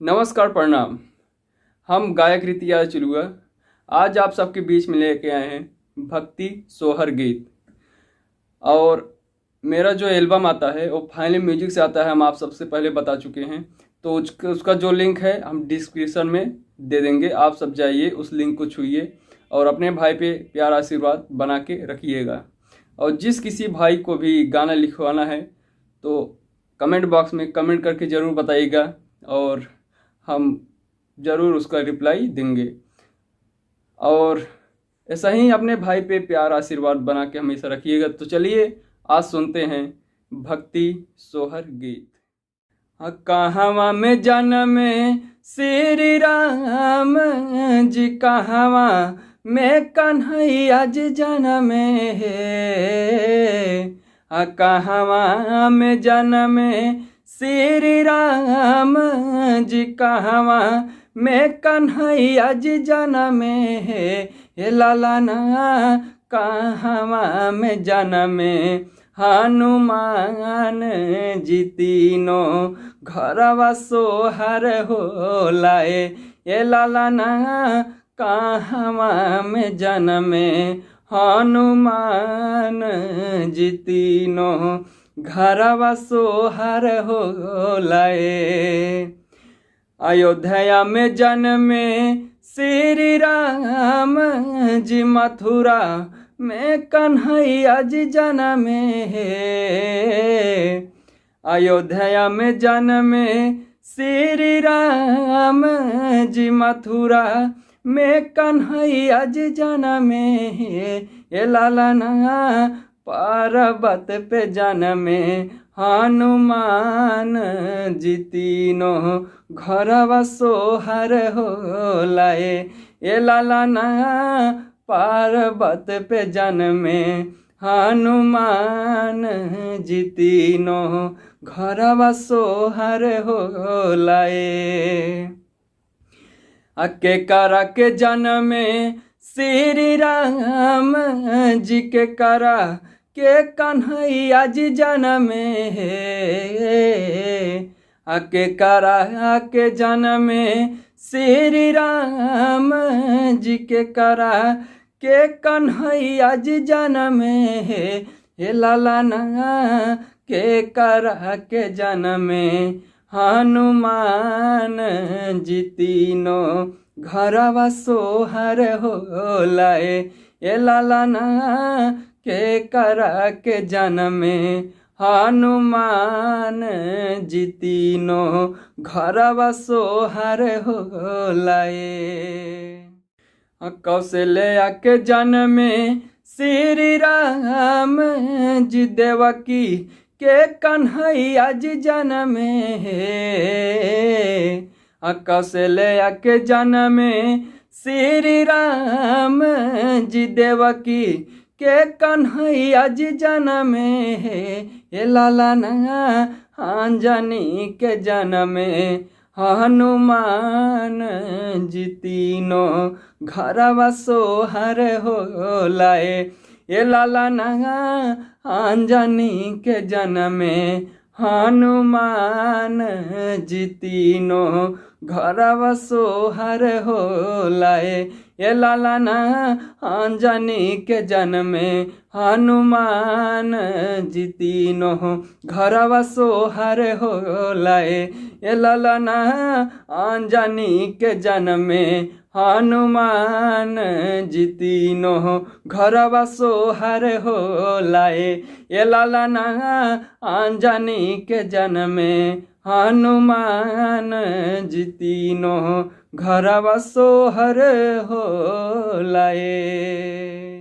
नमस्कार, प्रणाम। हम गायक रीतिया चिलुआ आज आप सबके बीच में लेके आए हैं भक्ति सोहर गीत। और मेरा जो एल्बम आता है वो फाइनल म्यूजिक से आता है, हम आप सबसे पहले बता चुके हैं। तो उसका जो लिंक है हम डिस्क्रिप्शन में दे देंगे, आप सब जाइए उस लिंक को छूइए और अपने भाई पे प्यार आशीर्वाद बना के रखिएगा। और जिस किसी भाई को भी गाना लिखवाना है तो कमेंट बॉक्स में कमेंट करके ज़रूर बताइएगा और हम ज़रूर उसका रिप्लाई देंगे। और ऐसा ही अपने भाई पे प्यार आशीर्वाद बना के हमेशा रखिएगा। तो चलिए आज सुनते हैं भक्ति सोहर गीत। कहवा में जन्मे श्री राम जी, कहवा में कन्हैया जी जन्मे है। कहवा में जन्मे श्री राम जी, कहवा में कन्हैया जी जन्मे है। लालाना कहवा में जन्मे हनुमान जी, तीनों घरवा सोहर हो लाए। ये लालाना कहवा में जन्मे हनुमान जी, तीनों घरवा सोहर हो लाए। अयोध्या में जन्मे श्री राम जी, मथुरा में कन्हैया जी जन्मे है। अयोध्या में जन्मे श्री राम जी, मथुरा में कन्हैया जी जन्मे है। ये लालाना पर्वत पे जन्मे हनुमान जी, तीनों घरवा सोहर हो लाए। ये लालाना पर्वत पे जन्मे हनुमान जी, तीनों घरवा सोहर हो लाए। के करा के जन्मे श्री राम जी, के करा के कन्हैया जी जन्मे है। के करा के जन्मे श्री राम जी, के करा के कन्हैया जी जन्मे है। हे लालाना के करा के जन्मे हनुमान जी, तीनों घरवा सोहर हो लाए। ये लालाना के करा के जन्मे हनुमान जी, तीनों घरवा सोहर हो लाए। कौशल्या के जन्मे श्री राम जी, देवकी के कन्हैया जी जन्मे है। कौशल्या के जन्मे श्री राम जी, देवकी के कन्हैया जी जन्मे है। ये लालाना अंजनी के जन्मे हनुमान जी, तीनों घरवा सोहर हो लाए। ये लालाना अंजनी के जन्मे हनुमान जी, तीनों घरवा सोहर हो लाए। ये लालाना अंजनी के जन्मे हनुमान जी, तीनों घरवा सोहर हो लाए। ये लालाना अंजनी के जन्मे हनुमान जी, तीनों घरवा सोहर हो लाए। ये लालाना अंजनी के जन्मे हनुमान जी, तीनों घरवा सोहर हो लाए।